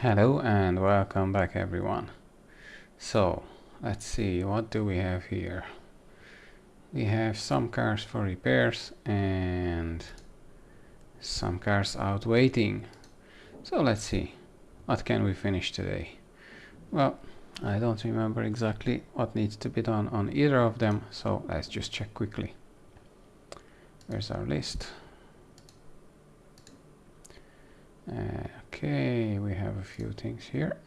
Hello and welcome back everyone. So let's see, what do we have here? We have some cars for repairs and some cars out waiting. So let's see, what can we finish today? Well, I don't remember exactly what needs to be done on either of them, so let's just check quickly. Where's our list? Okay, we have a few things here.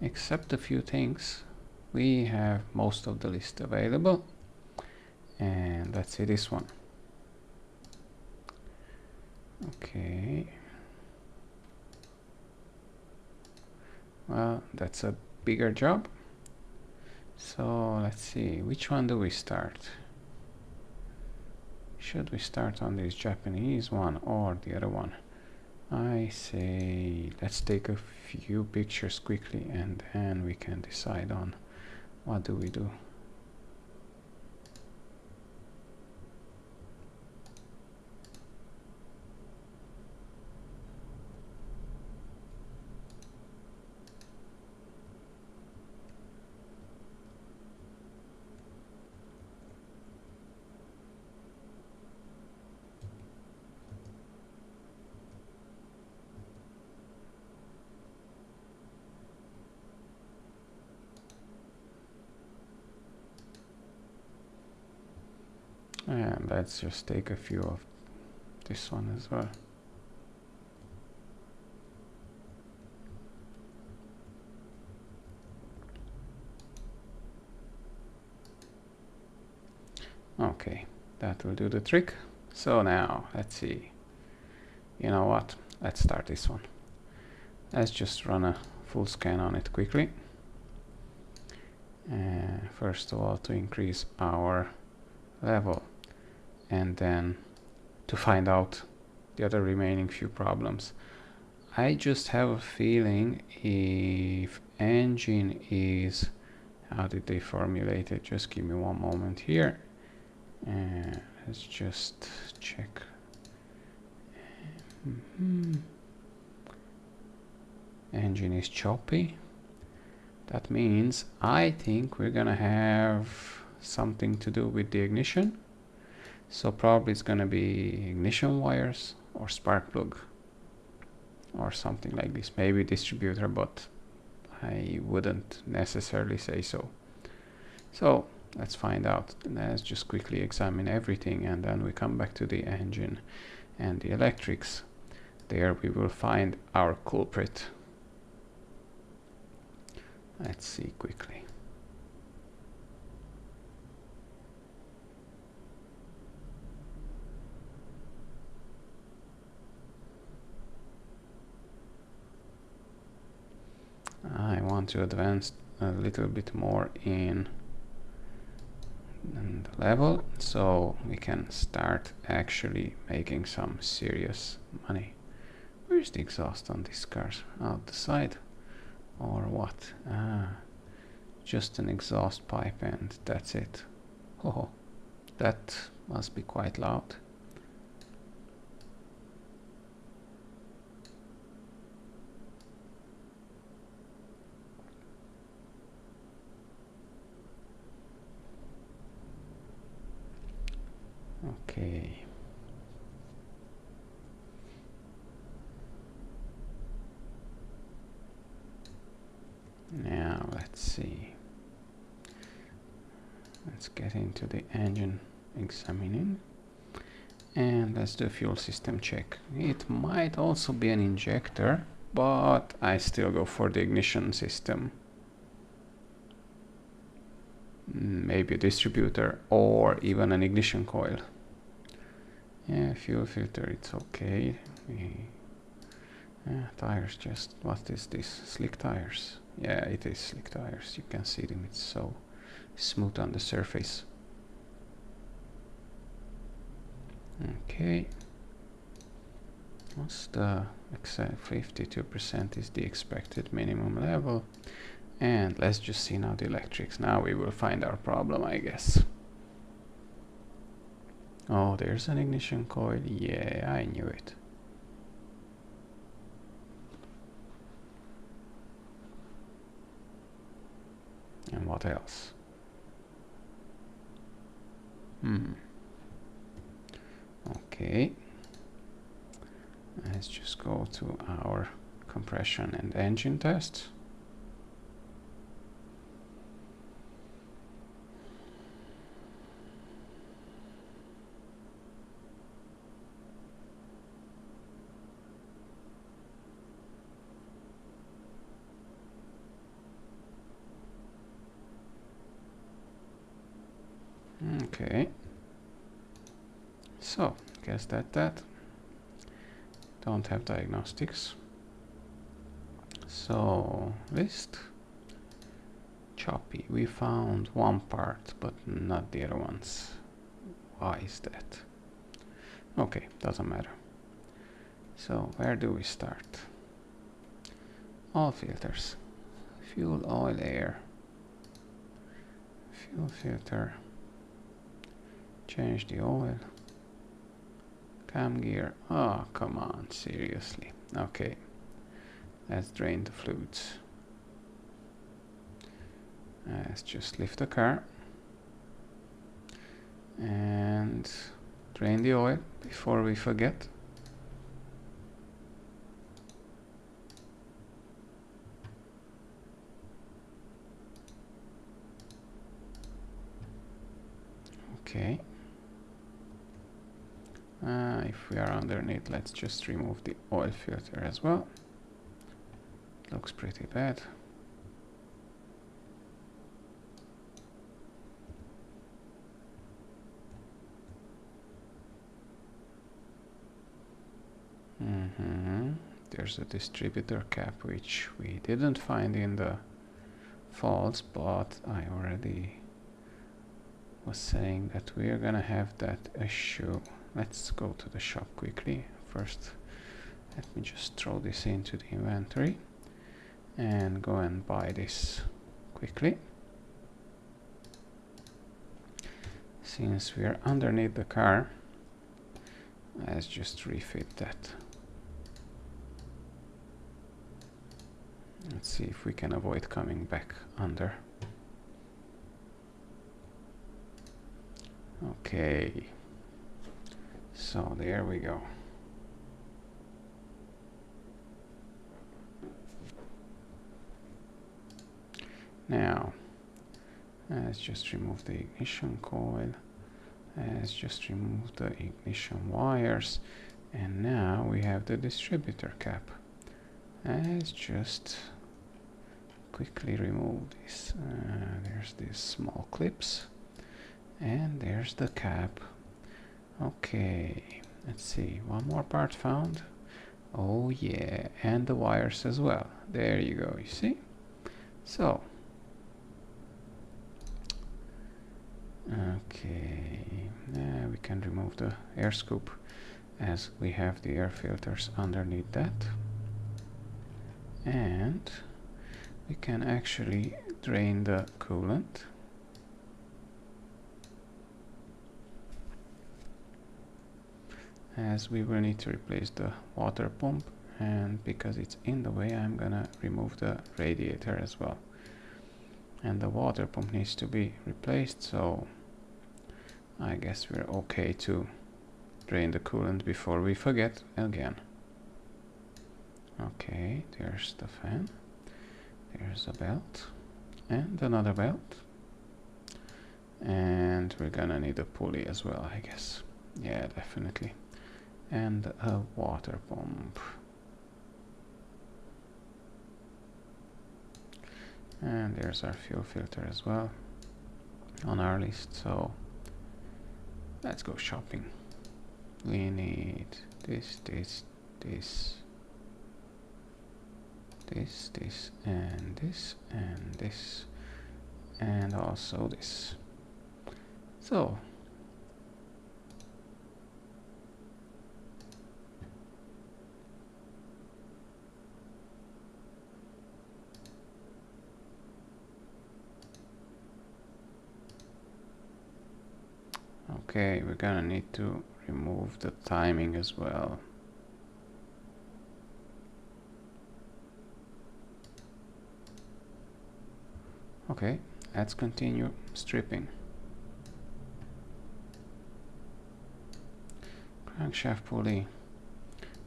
Except a few things, we have most of the list available. And let's see this one. Okay. Well, that's a bigger job. So let's see, which one do we start? Should we start on this Japanese one or the other one? I say let's take a few pictures quickly and then we can decide on what do we do. And let's just take a few of this one as well. Okay, that will do the trick. So now, let's see. You know what? Let's start this one. Let's just run a full scan on it quickly. First of all, to increase our level, and then to find out the other remaining few problems. I just have a feeling if engine is, how did they formulate it? Just give me one moment here. Let's just check. Engine is choppy. That means I think we're gonna have something to do with the ignition. So probably it's gonna be ignition wires or spark plug or something like this. Maybe distributor, but I wouldn't necessarily say so. So let's find out. Let's just quickly examine everything and then we come back to the engine and the electrics. There we will find our culprit. Let's see quickly. I want to advance a little bit more in the level so we can start actually making some serious money. Where's the exhaust on these cars? Out the side? Or what? Just an exhaust pipe and that's it. Oh, that must be quite loud. Okay. Now let's see. Let's get into the engine examining and let's do a fuel system check. It might also be an injector, but I still go for the ignition system. Maybe a distributor or even an ignition coil. Yeah, fuel filter, it's okay. Tires, just what is this? Slick tires. Yeah, it is slick tires. You can see them, it's so smooth on the surface. Okay. What's the 52% is the expected minimum level. And let's just see now the electrics. Now we will find our problem, I guess. Oh, there's an ignition coil. Yeah, I knew it. And what else? Okay. Let's just go to our compression and engine test. Okay. So, guess that. Don't have diagnostics. So, list. Choppy. We found one part, but not the other ones. Why is that? Okay, doesn't matter. So, where do we start? All filters. Fuel, oil, air. Fuel filter. Change the oil. Cam gear. Oh, come on, seriously. Okay, let's drain the fluids. Let's just lift the car and drain the oil before we forget. Okay. If we are underneath, let's just remove the oil filter as well. Looks pretty bad. There's a distributor cap which we didn't find in the faults, but I already was saying that we're gonna have that issue. Let's go to the shop quickly. First, let me just throw this into the inventory and go and buy this quickly. Since we are underneath the car, let's just refit that. Let's see if we can avoid coming back under. Okay, so there we go. Now, let's just remove the ignition coil. Let's just remove the ignition wires. And now we have the distributor cap. Let's just quickly remove this. There's these small clips. And there's the cap. Okay, let's see. One more part found. Oh yeah, and the wires as well. There you go, you see? So, okay, now we can remove the air scoop as we have the air filters underneath that. And we can actually drain the coolant. As we will need to replace the water pump, and because it's in the way, I'm gonna remove the radiator as well. And the water pump needs to be replaced, so I guess we're okay to drain the coolant before we forget again. Okay, there's the fan, there's a belt, and another belt. And we're gonna need a pulley as well, I guess. Yeah, definitely. And a water pump. And there's our fuel filter as well on our list. So let's go shopping. We need this, this, this, this, this, and this, and this, and also this. So Okay, we're gonna need to remove the timing as well. Okay, let's continue stripping. Crankshaft pulley,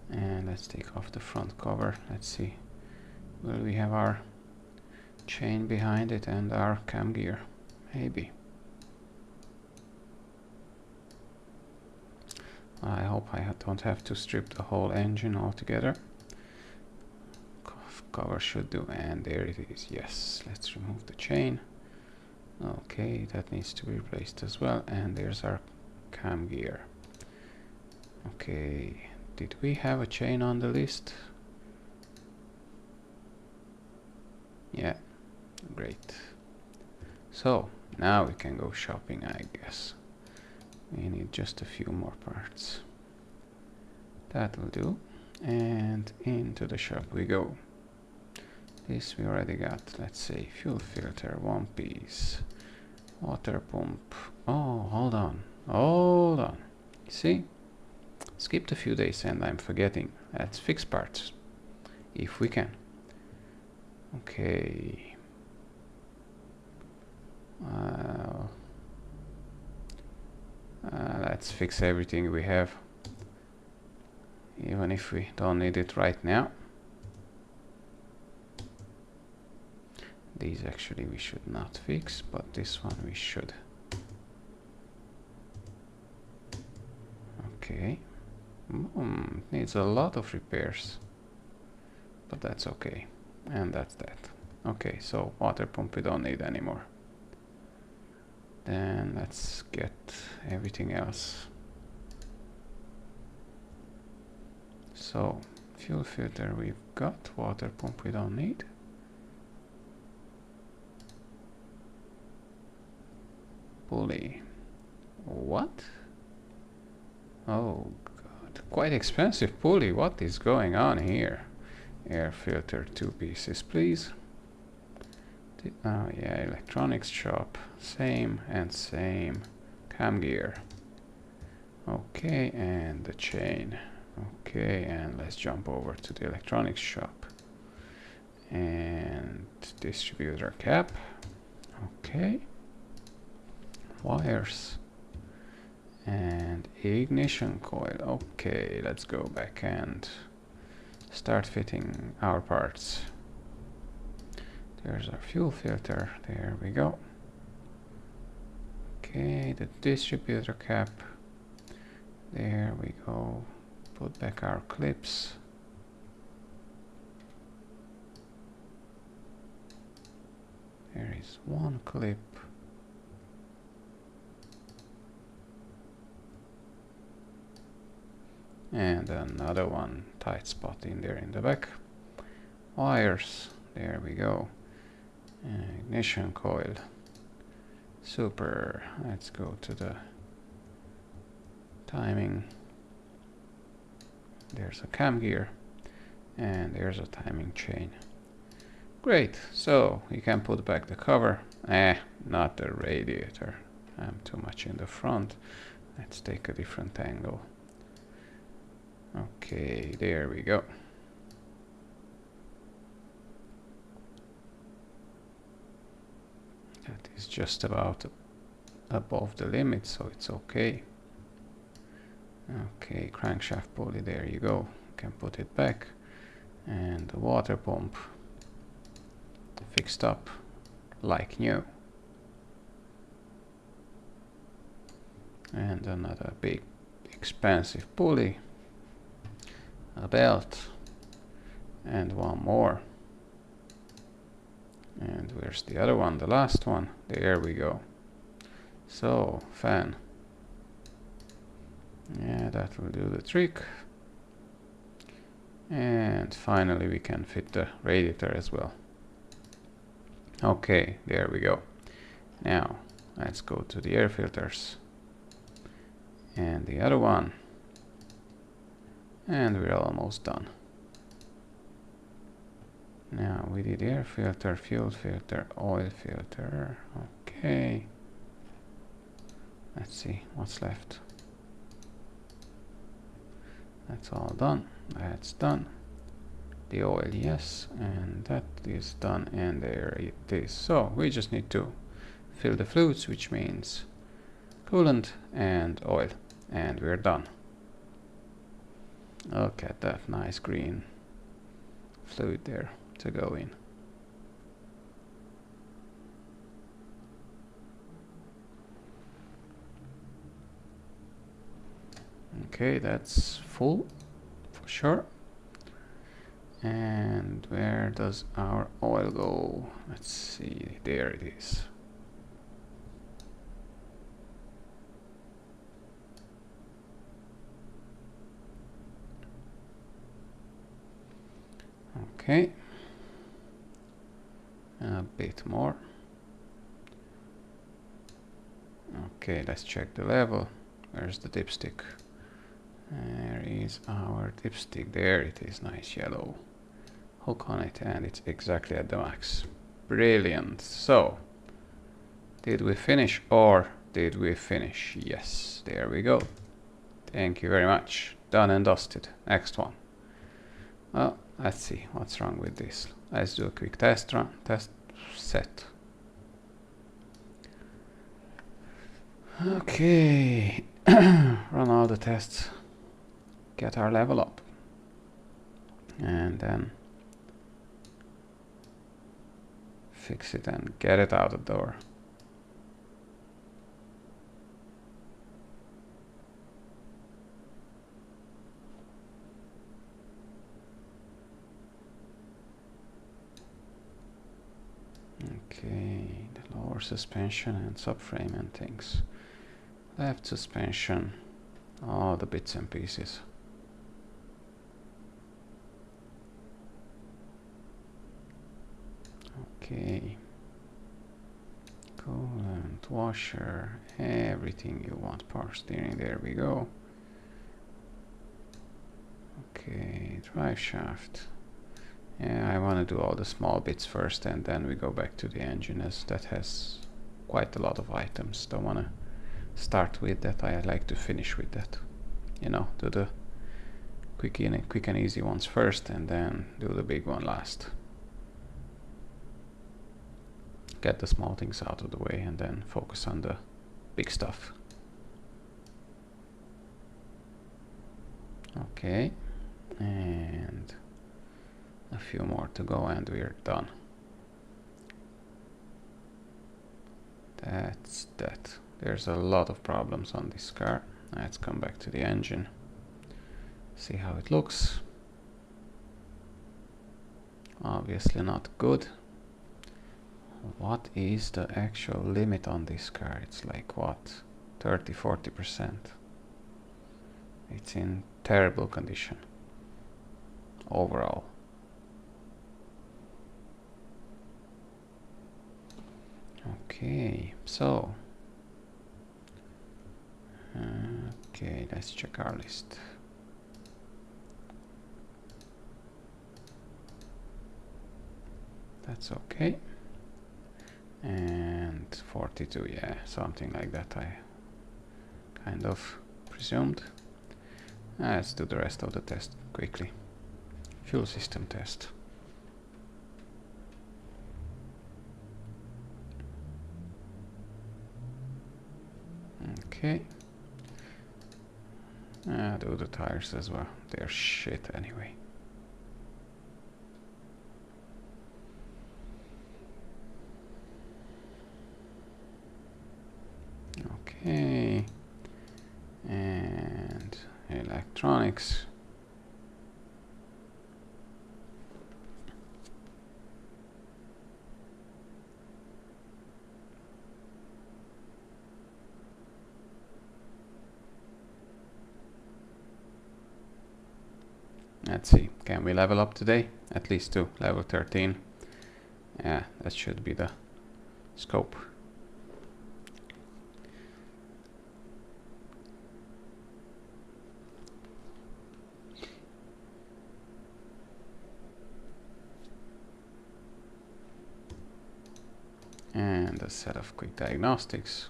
and let's take off the front cover. Let's see, will we have our chain behind it and our cam gear? Maybe. I hope I don't have to strip the whole engine altogether. Cover should do, and there it is. Yes, let's remove the chain. Okay, that needs to be replaced as well, and there's our cam gear. Okay, did we have a chain on the list? Yeah, great. So now we can go shopping, I guess. We need just a few more parts. That will do, and into the shop we go. This we already got. Let's say fuel filter, one piece, water pump. Oh, hold on. See, skipped a few days and I'm forgetting. Let's fix parts if we can. Okay. Let's fix everything we have, even if we don't need it right now. These actually we should not fix, but this one we should. Okay. Needs a lot of repairs, but that's okay. And that's that. Okay, so water pump we don't need anymore. Then let's get everything else. So fuel filter we've got, water pump we don't need. Pulley. What? Oh god, quite expensive pulley. What is going on here? Air filter, 2 pieces please. Oh yeah, electronics shop, same and same. Cam gear. Okay, and the chain. Okay, and let's jump over to the electronics shop. And distributor cap. Okay. Wires. And ignition coil. Okay, let's go back and start fitting our parts. There's our fuel filter. There we go. Okay, the distributor cap. There we go. Put back our clips. There is one clip. And another one, tight spot in there in the back. Wires. There we go. Ignition coil. Super. Let's go to the timing. There's a cam gear and there's a timing chain. Great, so we can put back the cover. Not the radiator. I'm too much in the front. Let's take a different angle. Okay, there we go. That is just about above the limit, so it's okay. Okay, crankshaft pulley, there you go. Can put it back. And the water pump fixed up like new. And another big expensive pulley, a belt, and one more. And where's the other one? The last one. There we go. So, fan. Yeah, that will do the trick. And finally we can fit the radiator as well. Okay, there we go. Now, let's go to the air filters. And the other one. And we're almost done. Now we did air filter, fuel filter, oil filter. Okay. Let's see what's left. That's all done. That's done. The oil, yes, and that is done, and there it is. So we just need to fill the fluids, which means coolant and oil, and we're done. Look at that nice green fluid there to go in. Okay, that's full for sure. And where does our oil go? Let's see, there it is. Okay, a bit more. Okay, let's check the level. Where's the dipstick? There is our dipstick. There it is, nice yellow. Hook on it, and it's exactly at the max. Brilliant. So, did we finish or did we finish? Yes, there we go. Thank you very much. Done and dusted. Next one. Well, let's see what's wrong with this. Let's do a quick test run. Test set. Okay. Run all the tests. Get our level up. And then fix it and get it out the door. Okay, the lower suspension and subframe and things. Left suspension, all the bits and pieces. Okay, coolant, washer, everything you want. Power steering, there we go. Okay, drive shaft. Yeah, I want to do all the small bits first, and then we go back to the engine, as that has quite a lot of items. Don't want to start with that. I like to finish with that. You know, do the quick and easy ones first, and then do the big one last. Get the small things out of the way, and then focus on the big stuff. Okay, and a few more to go, and we're done. That's that. There's a lot of problems on this car. Let's come back to the engine, see how it looks. Obviously not good. What is the actual limit on this car? It's like what, 30-40%. It's in terrible condition overall. Okay, so okay, let's check our list. That's okay. And 42, yeah, something like that I kind of presumed. Let's do the rest of the test quickly. Fuel system test. Okay. Do the tires as well. They're shit anyway. Okay. And electronics. Let's see, can we level up today? At least to level 13. Yeah, that should be the scope. And a set of quick diagnostics.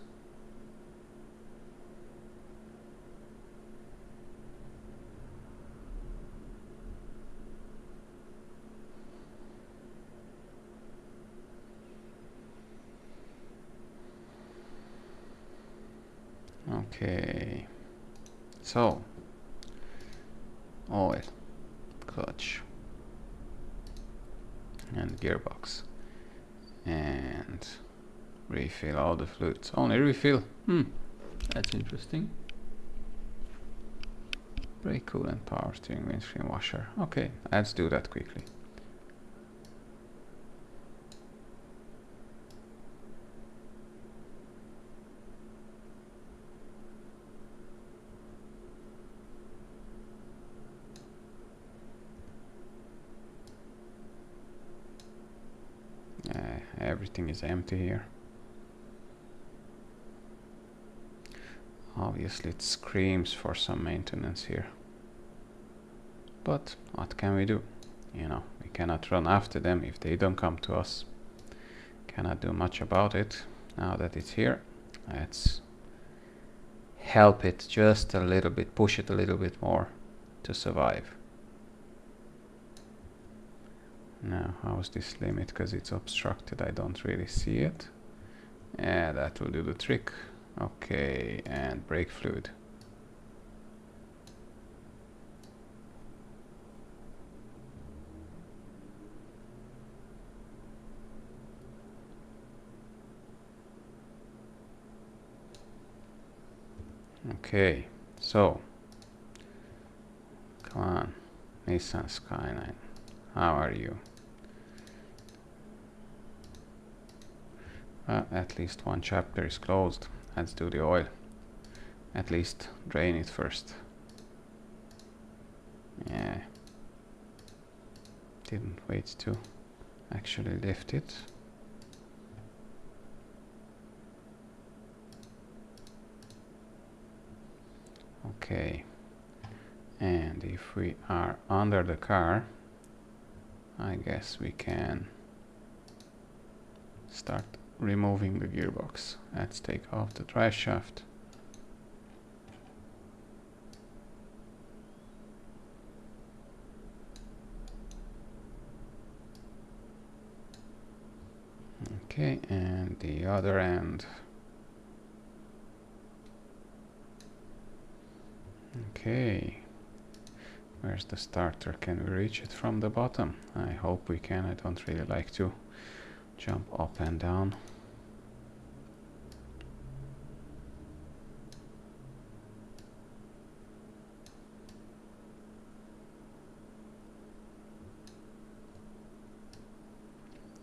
Okay, so oil, clutch, and gearbox, and refill all the fluids. Only refill. That's interesting. Brake coolant, power steering, windscreen washer. Okay, let's do that quickly. Everything is empty here. Obviously it screams for some maintenance here. But what can we do? You know, we cannot run after them if they don't come to us. Cannot do much about it. Now that it's here, let's help it just a little bit, push it a little bit more to survive. Now, how's this limit? Because it's obstructed, I don't really see it. Yeah, that will do the trick. Okay, and brake fluid. Okay, so come on, Nissan Skyline, how are you? At least one chapter is closed. Let's do the oil. At least drain it first. Yeah, didn't wait to actually lift it. Okay, and if we are under the car, I guess we can start removing the gearbox. Let's take off the drive shaft. Okay, and the other end. Okay, where's the starter? Can we reach it from the bottom? I hope we can. I don't really like to jump up and down.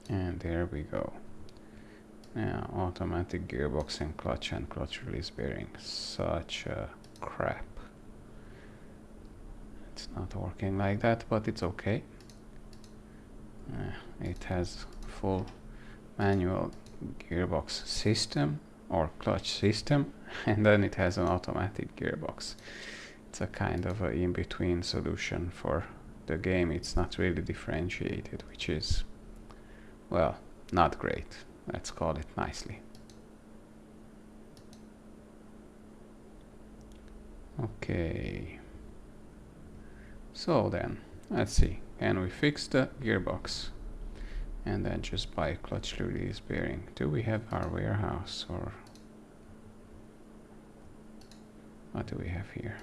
And there we go. Now, automatic gearbox and clutch release bearing. Such a crap. It's not working like that, but it's okay. It has full manual gearbox system or clutch system, and then it has an automatic gearbox. It's a kind of a in-between solution for the game. It's not really differentiated, which is, well, not great. Let's call it nicely. Okay. So then, let's see. Can we fix the gearbox? And then just buy a clutch release bearing. Do we have our warehouse, or what do we have here?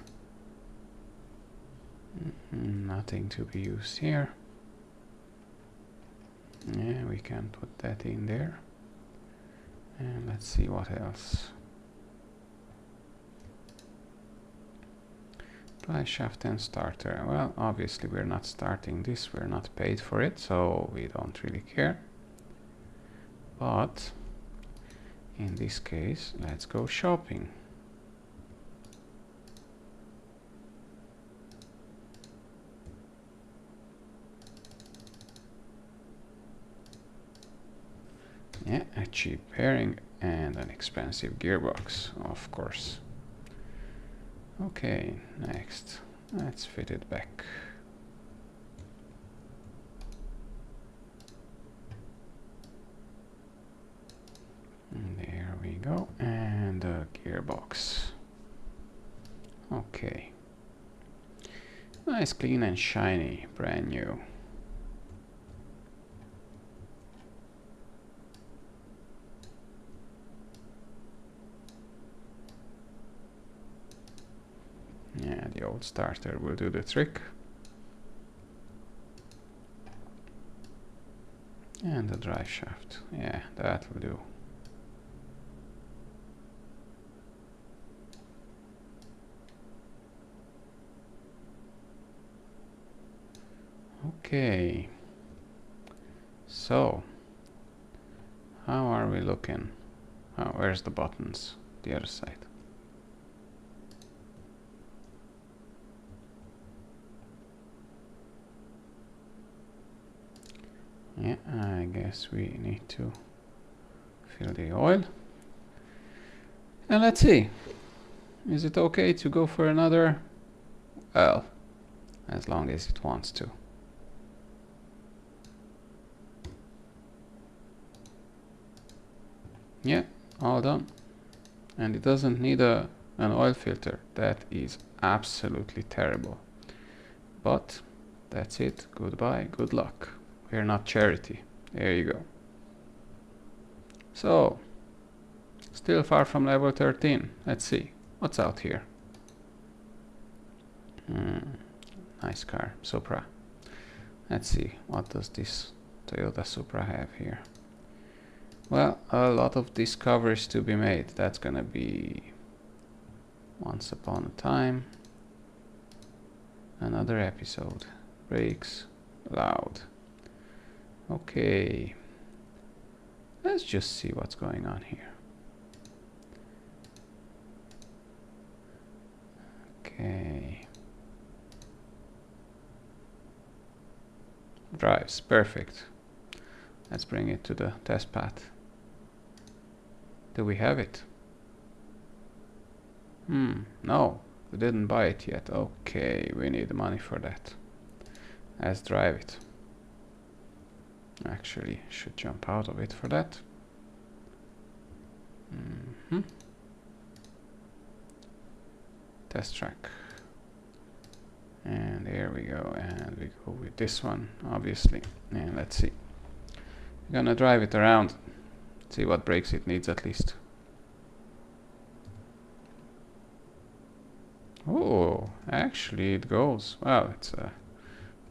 Nothing to be used here. Yeah, we can put that in there. And let's see what else. Drive shaft and starter. Well, obviously we're not starting this, we're not paid for it, so we don't really care. But in this case, let's go shopping. Yeah, a cheap bearing and an expensive gearbox, of course. Okay, next, let's fit it back. And there we go, and a gearbox. Okay. Nice, clean and shiny, brand new. The old starter will do the trick. And the drive shaft. Yeah, that will do. Okay. So, how are we looking? Oh, where's the buttons? The other side. Yeah, I guess we need to fill the oil. And let's see. Is it okay to go for another? Well, as long as it wants to. Yeah, all done. And it doesn't need an oil filter. That is absolutely terrible. But that's it. Goodbye. Good luck. We're not charity. There you go. So, still far from level 13. Let's see. What's out here? Nice car. Supra. Let's see. What does this Toyota Supra have here? Well, a lot of discoveries to be made. That's gonna be Once Upon a Time. Another episode. Brakes. Loud. Okay. Let's just see what's going on here. Okay. Drives. Perfect. Let's bring it to the test path. Do we have it? No, we didn't buy it yet. Okay, we need money for that. Let's drive it. Actually, should jump out of it for that. Test track. And there we go. And we go with this one, obviously. And let's see. We're gonna drive it around. See what brakes it needs at least. Oh, actually it goes. Well, it's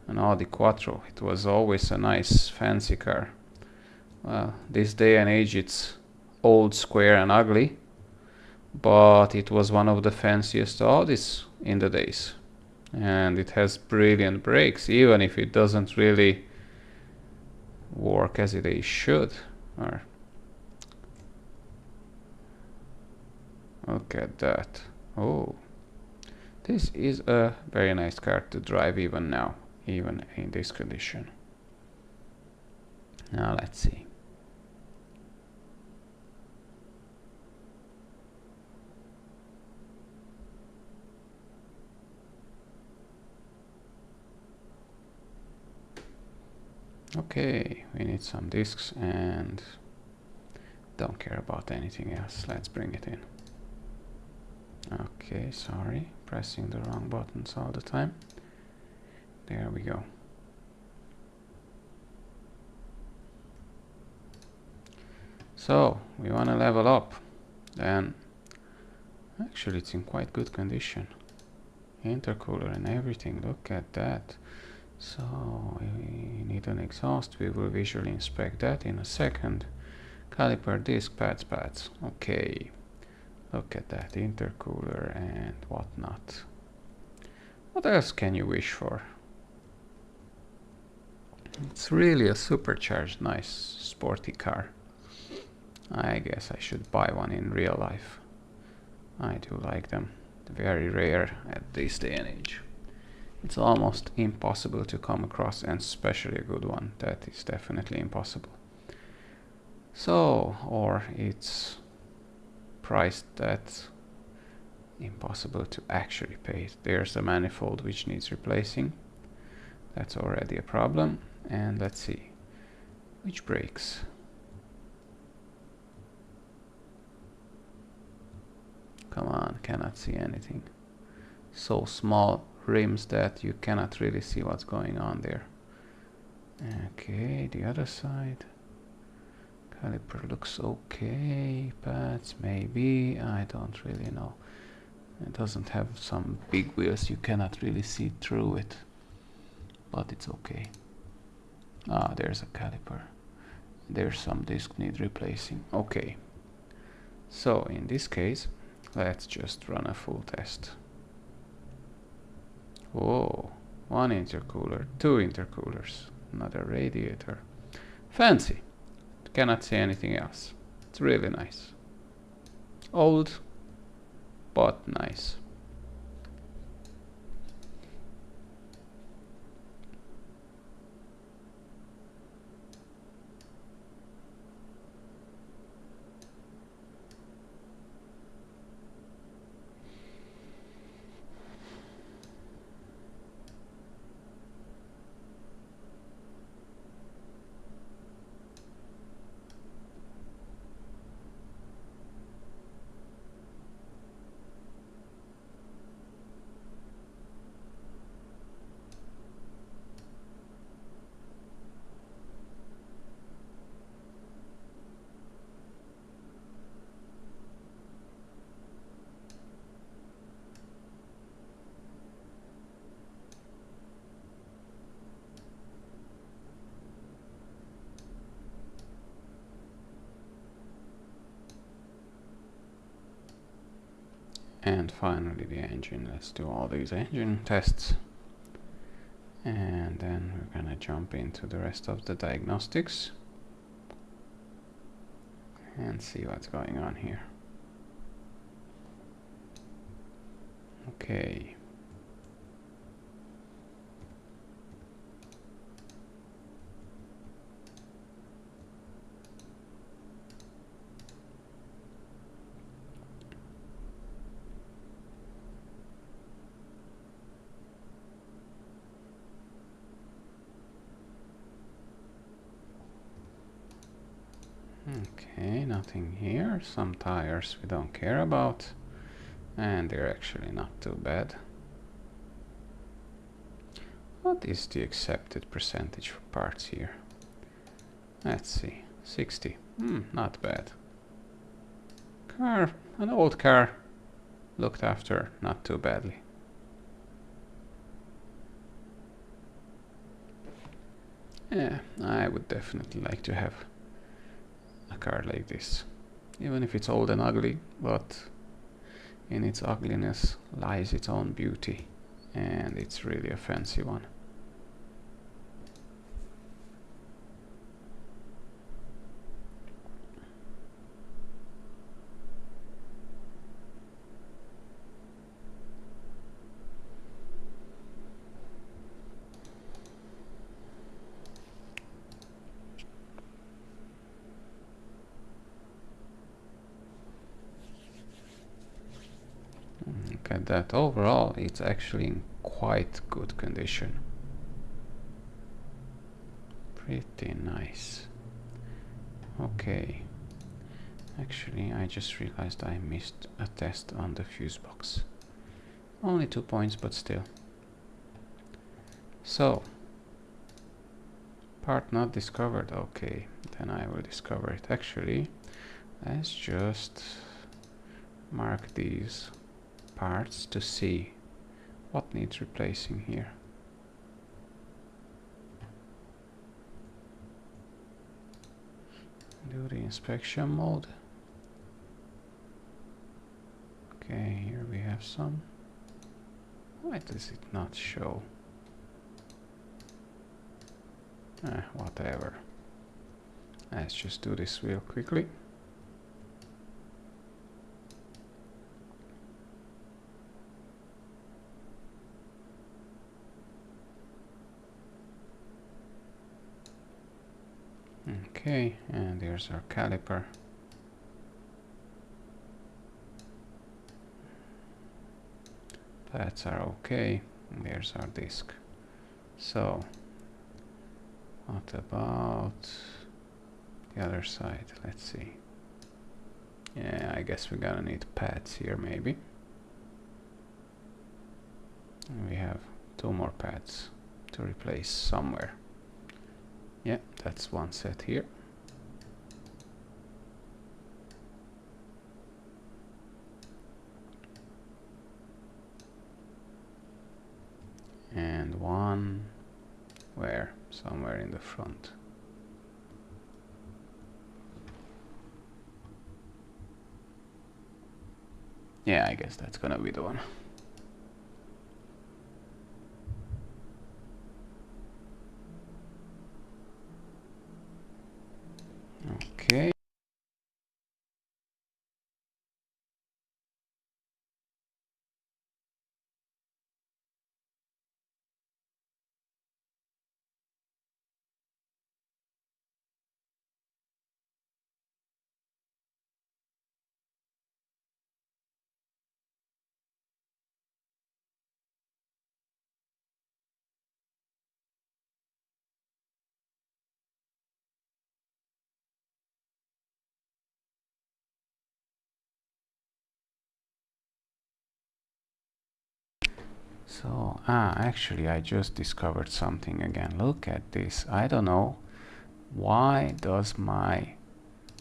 an Audi Quattro. It was always a nice fancy car. Well, this day and age it's old, square and ugly, but it was one of the fanciest Audis in the days. And it has brilliant brakes, even if it doesn't really work as it should. Or look at that. Oh, this is a very nice car to drive even now, even in this condition. Now let's see. Okay, we need some discs and don't care about anything else. Let's bring it in. Okay, sorry, pressing the wrong buttons all the time. There we go. So, we want to level up. Then, actually it's in quite good condition. Intercooler and everything, look at that. So, we need an exhaust. We will visually inspect that in a second. Caliper, disc, pads. Okay. Look at that, intercooler and whatnot. What else can you wish for? It's really a supercharged, nice, sporty car. I guess I should buy one in real life. I do like them. Very rare at this day and age. It's almost impossible to come across, and especially a good one. That is definitely impossible. So, or it's priced that impossible to actually pay. There's a manifold which needs replacing. That's already a problem. And let's see. Which brakes? Come on, cannot see anything. So small rims that you cannot really see what's going on there. Okay, the other side. Caliper looks okay. Pads, maybe. I don't really know. It doesn't have some big wheels, you cannot really see through it, but it's okay. Ah, there's a caliper. There's some disc need replacing. Okay. So in this case, let's just run a full test. Whoa, one intercooler, two intercoolers, another radiator. Fancy. Cannot say anything else. It's really nice. Old, but nice. And finally the engine. Let's do all these engine tests. And then we're gonna jump into the rest of the diagnostics and see what's going on here. Okay. Okay, nothing here. Some tires we don't care about, and they're actually not too bad. What is the accepted percentage for parts here? Let's see, 60. Not bad. Car, an old car, looked after not too badly. Yeah, I would definitely like to have a car like this, even if it's old and ugly, but in its ugliness lies its own beauty, and it's really a fancy one. Look at that. Overall, it's actually in quite good condition. Pretty nice. Okay. Actually, I just realized I missed a test on the fuse box. Only 2 points, but still. So, part not discovered. Okay, then I will discover it. Actually, let's just mark these parts to see what needs replacing here. Do the inspection mode. Okay, here we have some. Why does it not show? Whatever. Let's just do this real quickly. Okay, and there's our caliper. That's our okay, and there's our disc. So, what about the other side? Let's see. Yeah, I guess we're gonna need pads here, maybe. And we have 2 more pads to replace somewhere. Yeah, that's one set here. somewhere in the front. Yeah, I guess that's gonna be the one. Okay. So, actually I just discovered something again. Look at this. I don't know why does my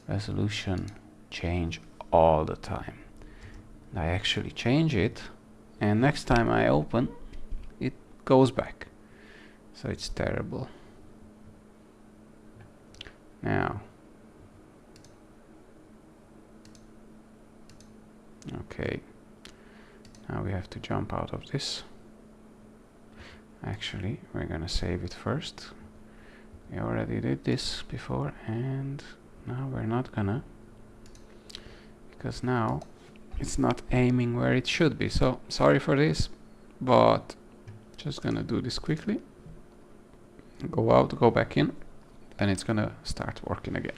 resolution change all the time. I actually change it, and next time I open, it goes back. So it's terrible. Now, okay, now we have to jump out of this. Actually, we're gonna save it first. We already did this before, and now we're not gonna, because now it's not aiming where it should be. So sorry for this, but just gonna do this quickly. Go out, go back in, and it's gonna start working again.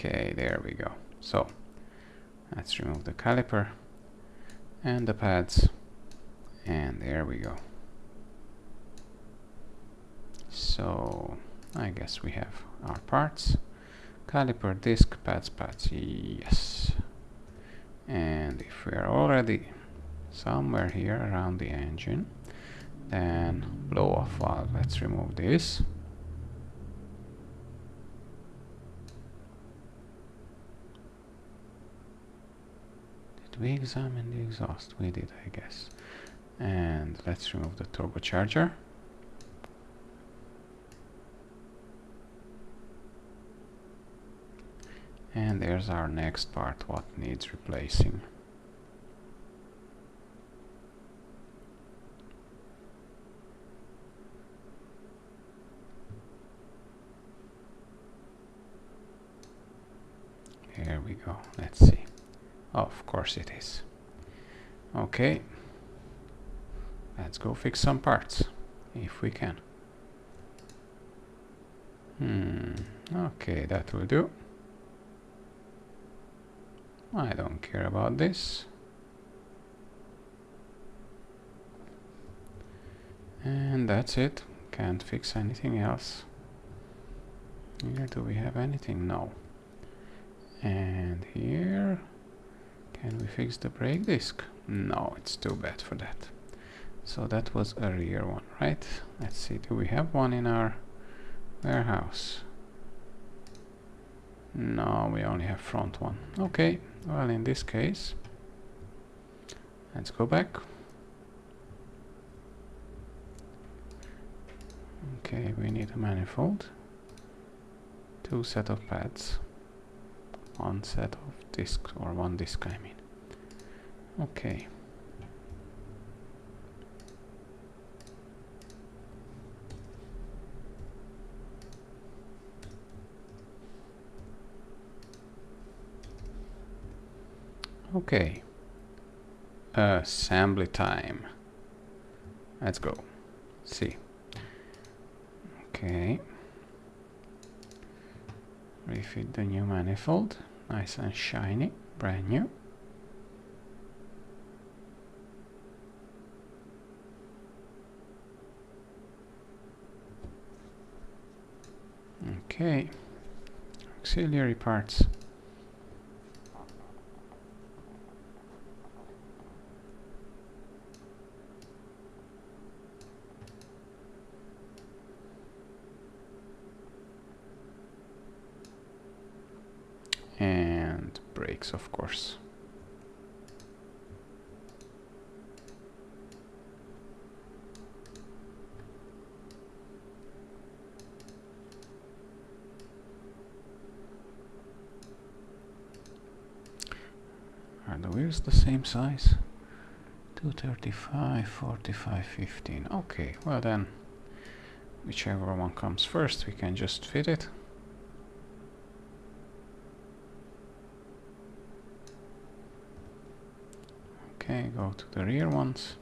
Okay, there we go. So let's remove the caliper and the pads, and there we go. So I guess we have our parts: caliper, disc, pads, yes. And if we are already somewhere here around the engine, then blow off valve. Let's remove this. Did we examine the exhaust? We did, I guess. And let's remove the turbocharger. And there's our next part, what needs replacing. Here we go. Let's see. Oh, of course it is. Okay. Let's go fix some parts, if we can. Okay, that will do. I don't care about this. And that's it. Can't fix anything else. Here, do we have anything? No. And here, can we fix the brake disc? No, it's too bad for that. So that was a rear one, right? Let's see, do we have one in our warehouse? No, we only have front one. Okay, well, in this case, let's go back. Okay, we need a manifold, 2 set of pads, 1 set of discs, or 1 disc, I mean. Okay. Okay. Assembly time. Let's go. See. Okay. Refit the new manifold. Nice and shiny. Brand new. Okay. Auxiliary parts. mistakes, of course. Are the wheels the same size? 235, 45, 15. Okay, well then, whichever one comes first, we can just fit it. Okay, go to the rear ones.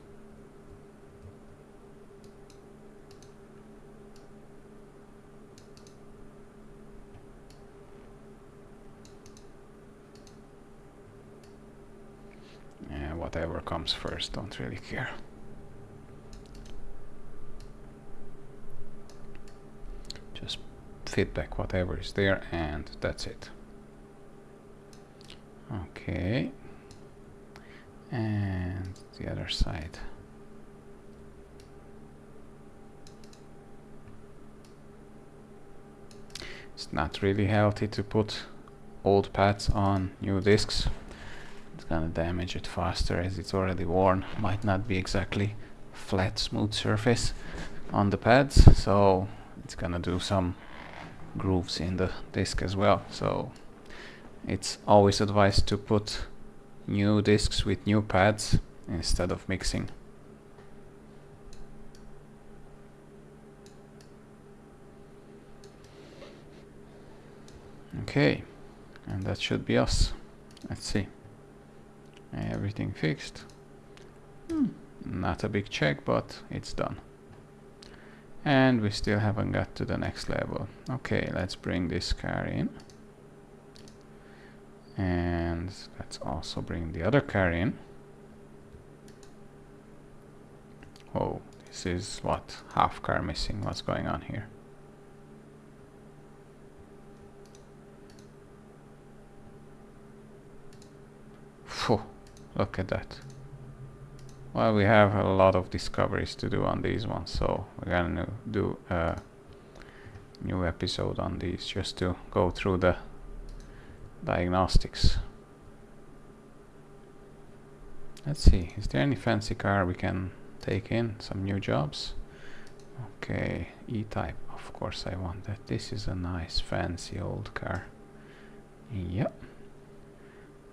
Yeah, whatever comes first, don't really care. Just fit back whatever is there and that's it. Okay. And the other side. It's not really healthy to put old pads on new discs. It's gonna damage it faster as it's already worn. Might not be exactly flat, smooth surface on the pads, so it's gonna do some grooves in the disc as well. So it's always advised to put new discs with new pads instead of mixing. Okay, and that should be us. Let's see. Everything fixed. Not a big check, but it's done. And we still haven't got to the next level. Okay, let's bring this car in. And let's also bring the other car in. Oh, this is what? Half car missing. What's going on here? Phew, look at that. Well, we have a lot of discoveries to do on these ones, so we're gonna do a new episode on these just to go through the diagnostics. Let's see, is there any fancy car we can take in? Some new jobs? Okay, E-Type, of course I want that. This is a nice fancy old car. Yep,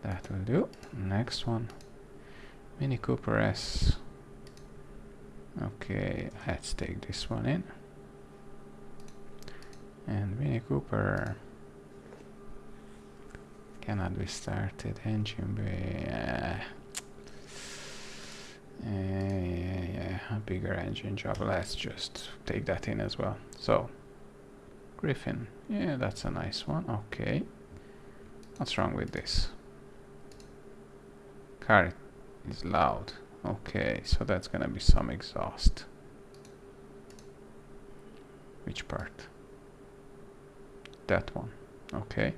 that will do. Next one, Mini Cooper S. Okay, let's take this one in. And Mini Cooper cannot be started. Engine bay. Yeah, a bigger engine job. Let's just take that in as well. So, Griffin. Yeah, that's a nice one. Okay. What's wrong with this? Car is loud. Okay, so that's gonna be some exhaust. Which part? That one. Okay.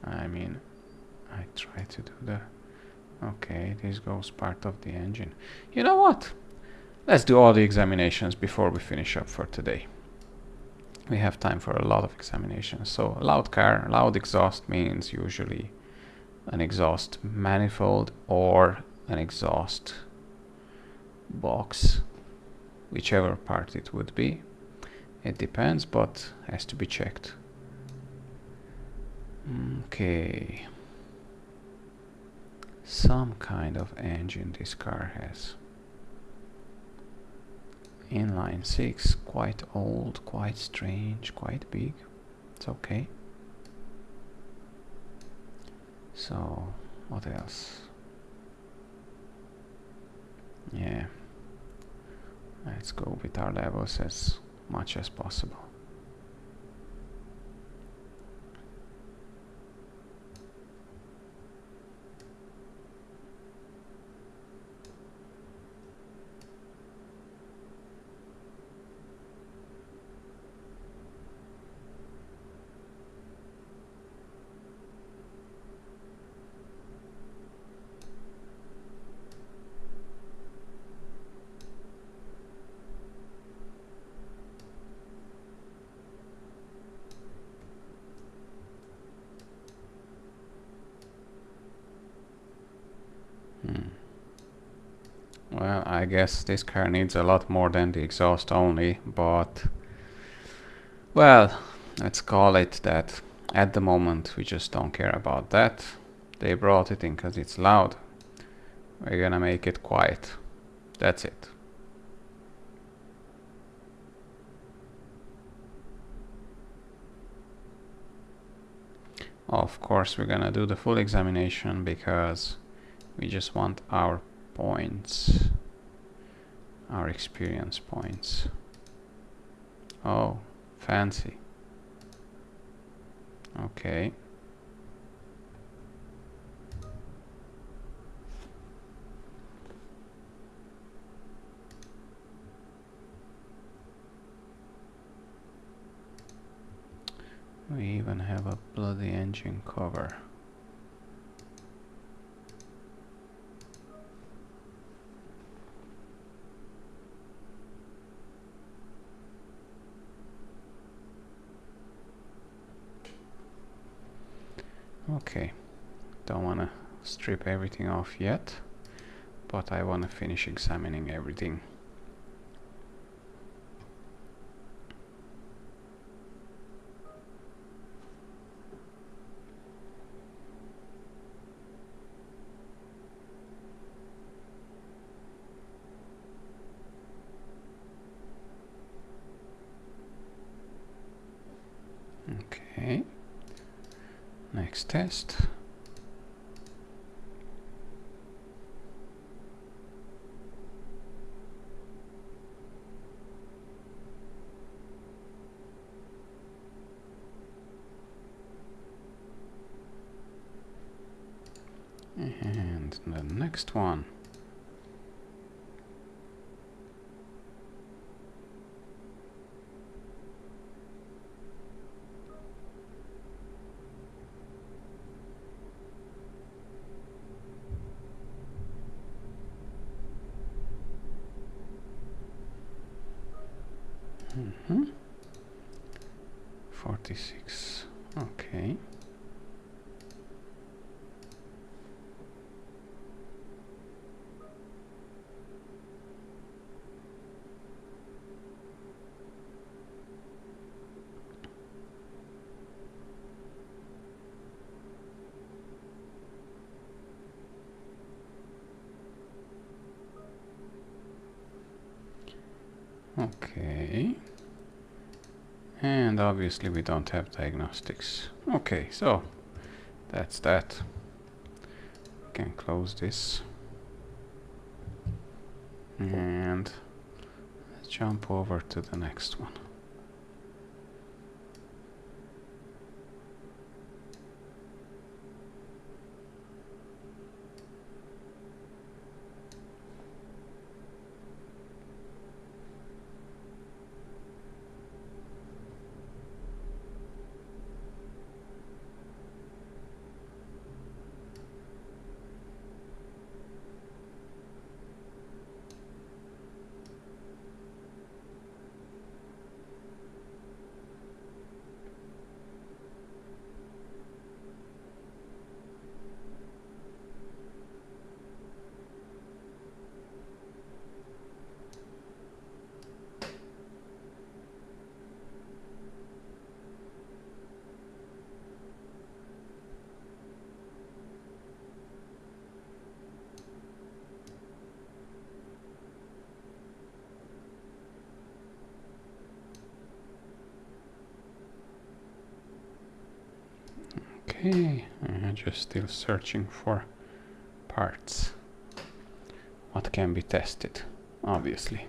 I mean, I try to do the... Okay, this goes part of the engine. You know what? Let's do all the examinations before we finish up for today. We have time for a lot of examinations. So, loud car, loud exhaust means usually an exhaust manifold or an exhaust box, whichever part it would be. It depends, but has to be checked. Okay. Some kind of engine this car has. Inline 6, quite old, quite strange, quite big. It's okay. So, what else? Yeah. Let's go with our levels as much as possible. I guess this car needs a lot more than the exhaust only, but well, let's call it that. At the moment we just don't care about that. They brought it in because it's loud. We're gonna make it quiet. That's it. Of course we're gonna do the full examination because we just want our points, our experience points. Oh, fancy. Okay. We even have a bloody engine cover. Okay, don't want to strip everything off yet, but I want to finish examining everything. Okay, next test. And the next one. Mm-hmm. 46. Okay. Okay. And obviously we don't have diagnostics. Okay, so that's that. We can close this. And let's jump over to the next one. Okay, I'm just still searching for parts. What can be tested, obviously.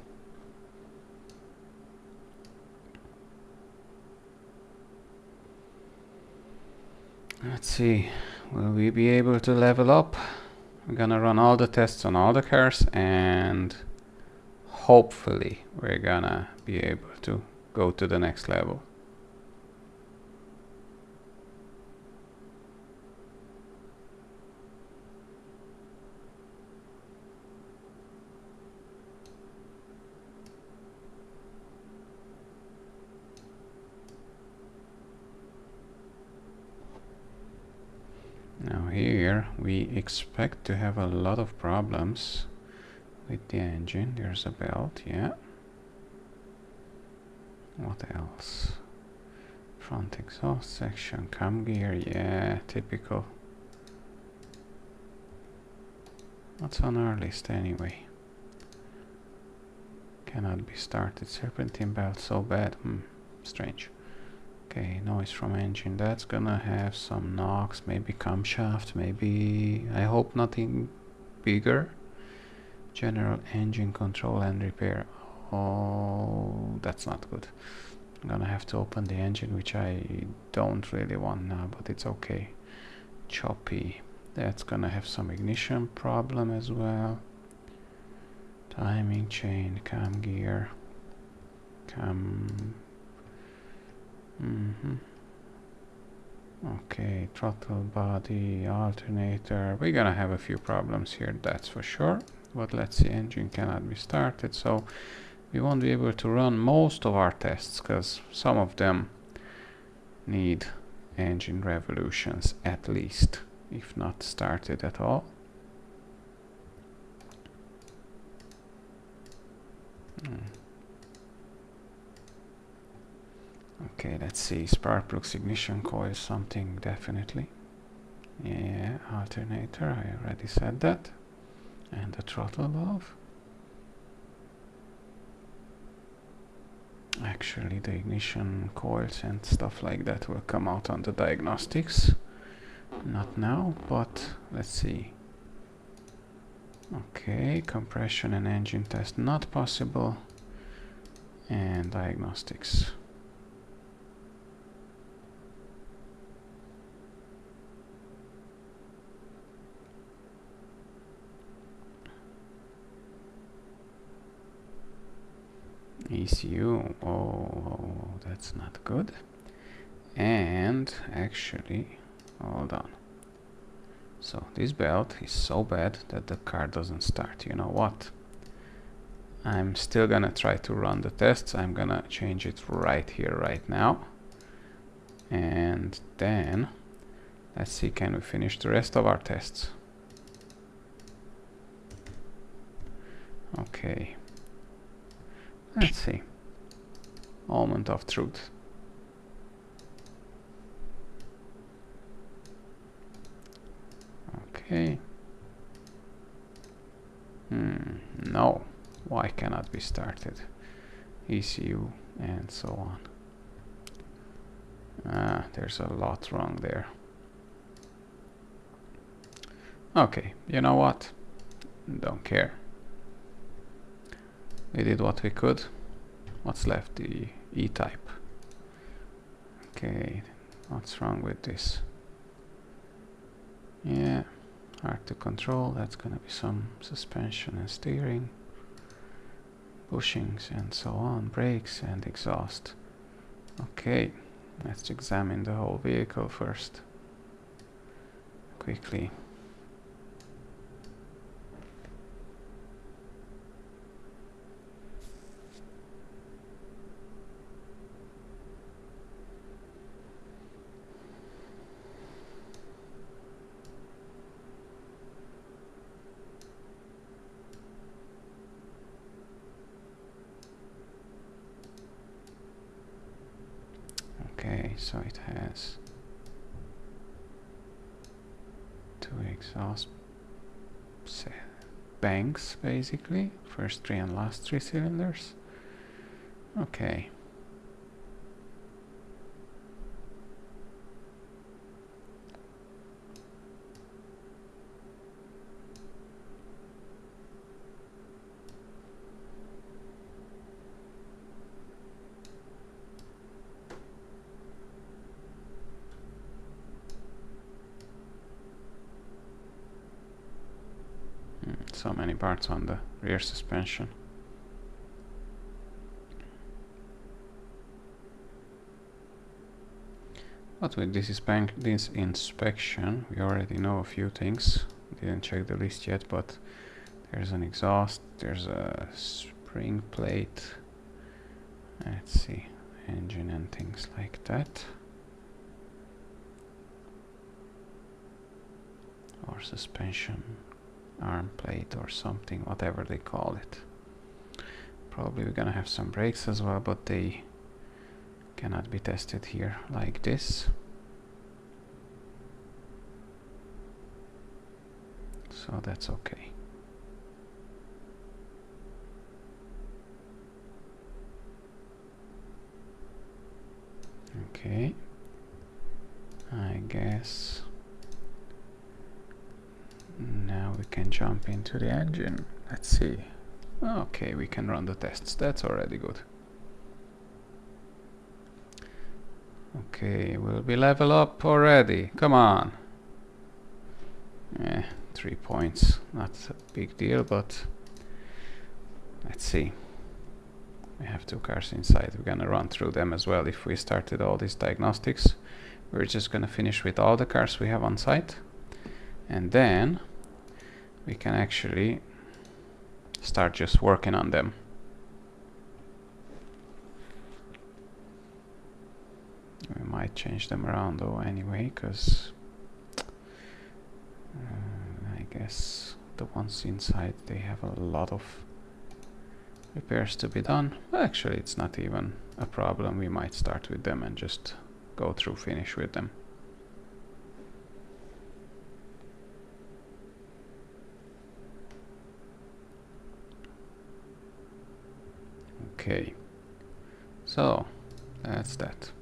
Let's see, will we be able to level up? I'm gonna run all the tests on all the cars and hopefully we're gonna be able to go to the next level. Now here we expect to have a lot of problems with the engine. There's a belt, yeah. What else? Front exhaust section, cam gear, yeah, typical. What's on our list anyway? Cannot be started. Serpentine belt, so bad. Strange. Okay, noise from engine. That's gonna have some knocks, maybe camshaft, maybe... I hope nothing bigger. General engine control and repair. Oh, that's not good. I'm gonna have to open the engine, which I don't really want now, but it's okay. Choppy. That's gonna have some ignition problem as well. Timing chain, cam gear, cam... Okay, throttle body, alternator. We're gonna have a few problems here, that's for sure. But let's see, engine cannot be started, so we won't be able to run most of our tests because some of them need engine revolutions at least, if not started at all. Okay, let's see, spark plugs, ignition coil, something definitely. Yeah, alternator, I already said that. And the throttle valve. Actually, the ignition coils and stuff like that will come out on the diagnostics. Not now, but let's see. Okay, compression and engine test not possible. And diagnostics. ECU, oh, that's not good. And actually, hold on. So this belt is so bad that the car doesn't start. You know what? I'm still gonna try to run the tests. I'm gonna change it right here, right now. And then, let's see, can we finish the rest of our tests? Okay. Let's see. Moment of truth. Okay. No. Why cannot be started? ECU and so on. There's a lot wrong there. Okay, you know what? Don't care. We did what we could. What's left? The E-type. Okay, what's wrong with this? Yeah, hard to control. That's gonna be some suspension and steering, bushings and so on, brakes and exhaust. Okay, let's examine the whole vehicle first. Quickly. Okay, so it has two exhaust banks, basically, first three and last three cylinders. Okay. So many parts on the rear suspension. But with this inspection, we already know a few things. Didn't check the list yet, but there's an exhaust, there's a spring plate. Let's see, engine and things like that. Or suspension arm plate or something, whatever they call it. Probably we're gonna have some brakes as well, but they cannot be tested here like this. So that's okay. Okay, I guess now we can jump into the engine. Let's see. Okay, we can run the tests. That's already good. Okay, will we level up already? Come on. 3 points. Not a big deal, but let's see. We have 2 cars inside. We're gonna run through them as well. If we started all these diagnostics, we're just gonna finish with all the cars we have on site, and then we can actually start just working on them. We might change them around though anyway, because I guess the ones inside, they have a lot of repairs to be done. Actually, it's not even a problem. We might start with them and just go through, finish with them. Okay, so that's that.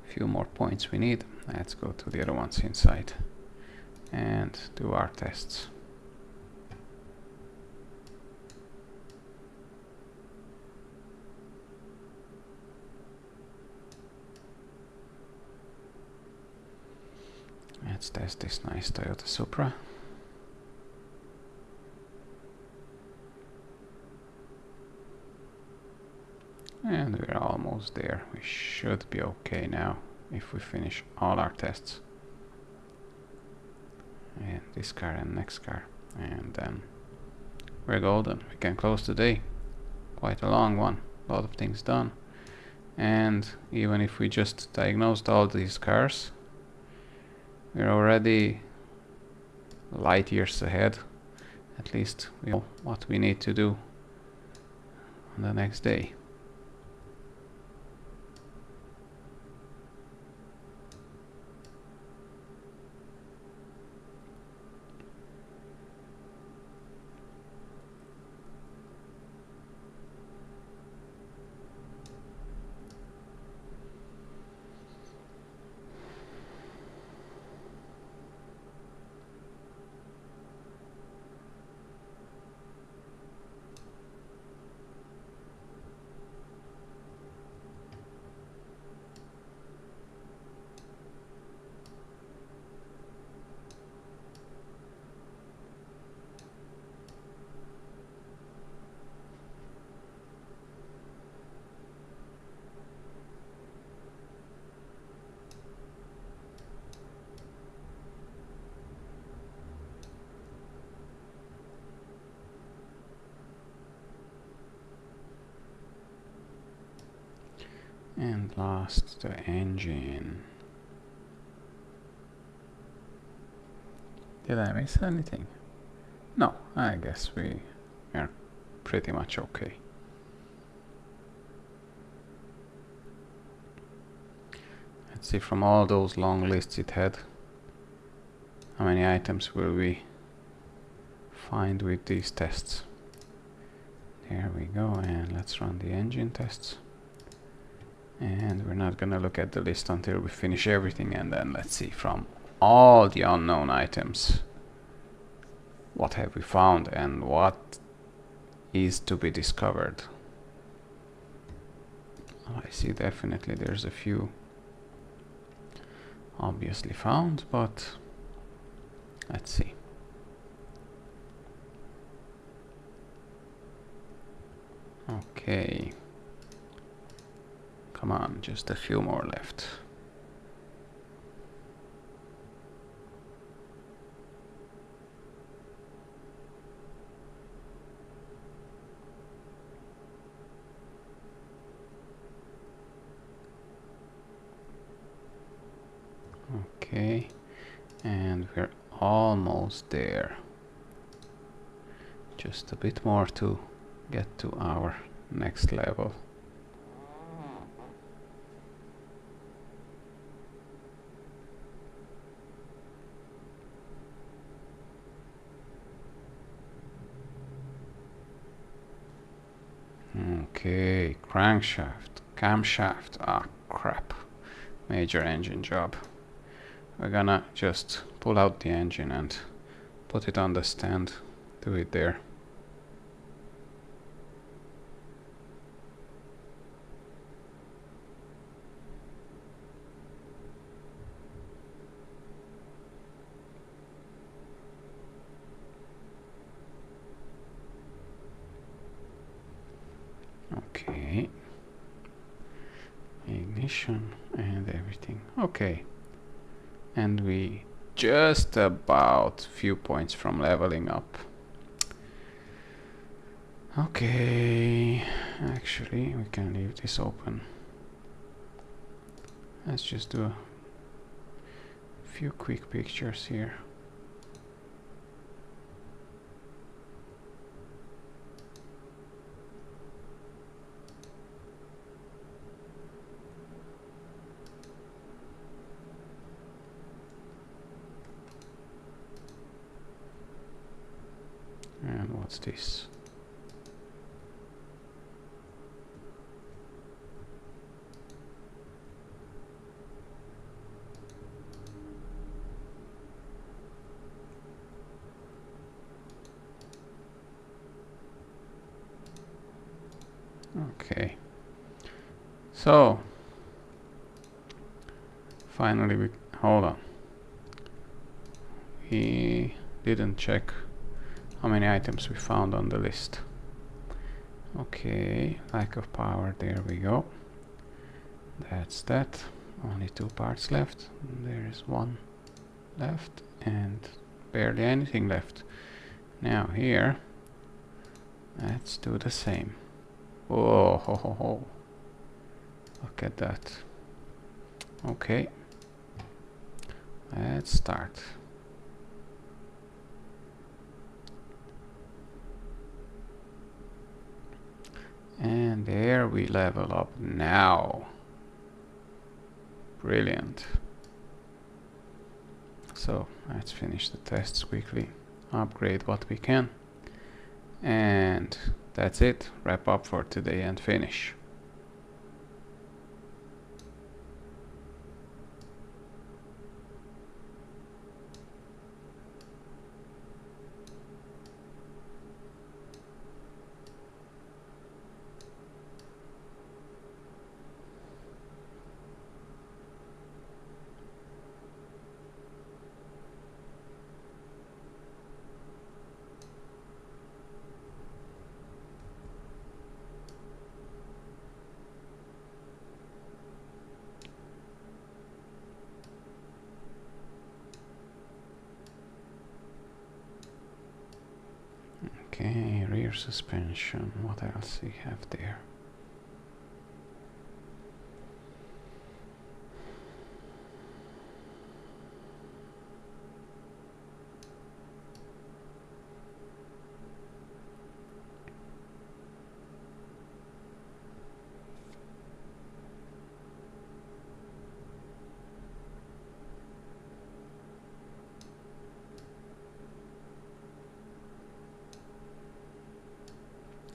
Few more points we need. Let's go to the other ones inside and do our tests. Let's test this nice Toyota Supra. And we're almost there. We should be okay now if we finish all our tests. And this car and next car. And then we're golden. We can close the day. Quite a long one. A lot of things done. And even if we just diagnosed all these cars, we're already light years ahead. At least we know what we need to do on the next day. And last, the engine. Did I miss anything? No, I guess we are pretty much okay. Let's see, from all those long lists it had, how many items will we find with these tests? There we go, and let's run the engine tests. And we're not gonna look at the list until we finish everything, and then let's see from all the unknown items what have we found and what is to be discovered. I see definitely there's a few obviously found, but let's see. Okay. Come on, just a few more left. Okay, and we're almost there. just a bit more to get to our next level. Okay, crankshaft, camshaft, ah crap, major engine job. We're gonna just pull out the engine and put it on the stand, do it there. Okay, ignition and everything. Okay, and we just about few points from leveling up. Okay, actually we can leave this open. Let's just do a few quick pictures here. And what's this? Okay, so finally we hold on. We didn't check how many items we found on the list. Okay, lack of power, there we go. That's that. Only 2 parts left. There is 1 left and barely anything left. Now here, let's do the same. Whoa, ho, ho, ho. Look at that. Okay, let's start. And there we level up now. Brilliant. So let's finish the tests quickly, upgrade what we can, and that's it. Wrap up for today and finish. Okay, rear suspension. What else we have there?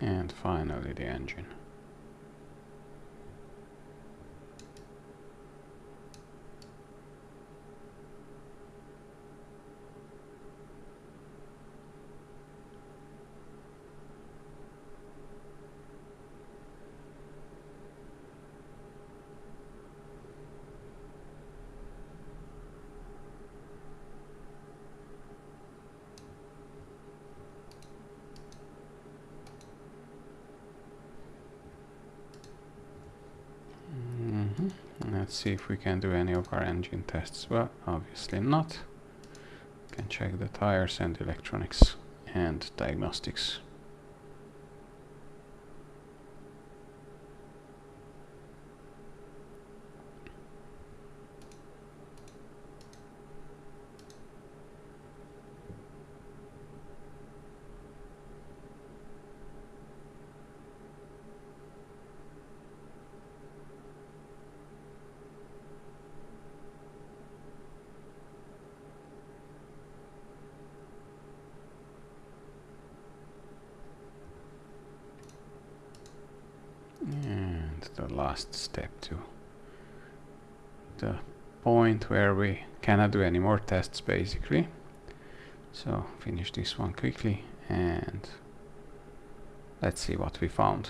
And finally the engine. Let's see if we can do any of our engine tests. Well, obviously not. Can check the tires and electronics and diagnostics. the last step to the point where we cannot do any more tests basically. So finish this one quickly and let's see what we found.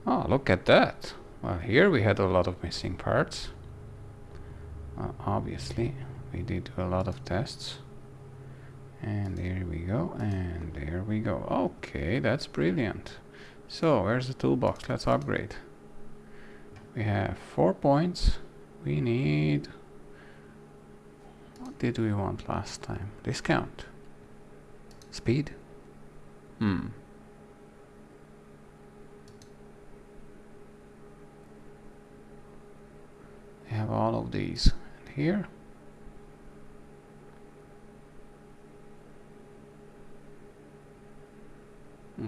Oh, look at that. Well, here we had a lot of missing parts. Well, obviously we did do a lot of tests. And there we go, and there we go. Okay, that's brilliant. So where's the toolbox? Let's upgrade. We have 4 points. We need... what did we want last time? Discount. Speed? We have all of these. And here.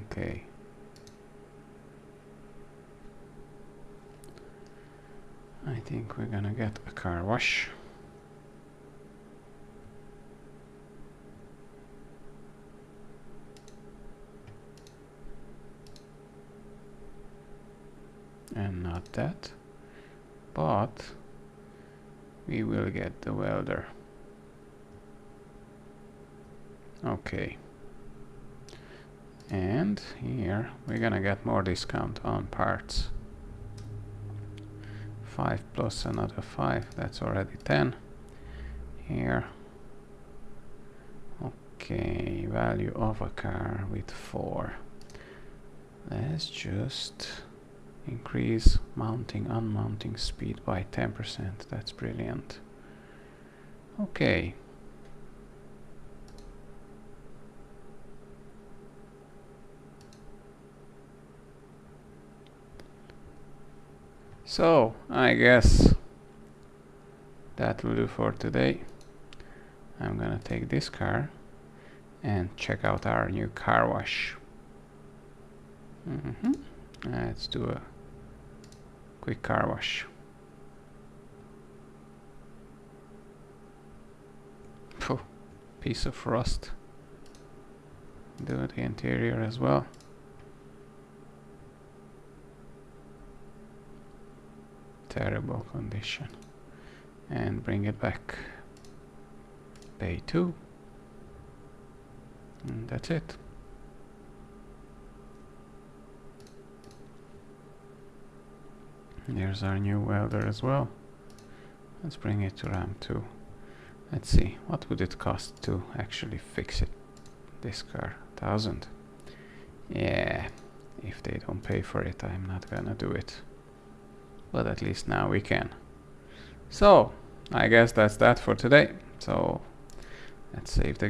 Okay. I think we're gonna get a car wash. And not that. But we will get the welder. Okay. And here we're gonna get more discount on parts. 5 plus another 5, that's already 10. Here. Okay, value of a car with 4. Let's just increase mounting, unmounting speed by 10%. That's brilliant. Okay. So, I guess that will do for today. I'm gonna take this car and check out our new car wash. Let's do a quick car wash. Phew, piece of rust. Do the interior as well. Terrible condition. And bring it back. Pay 2. And that's it. There's our new welder as well. Let's bring it to RAM 2. Let's see, what would it cost to actually fix it? This car, 1,000. Yeah, if they don't pay for it, I'm not gonna do it. But at least now we can. So, I guess that's that for today. So, let's save the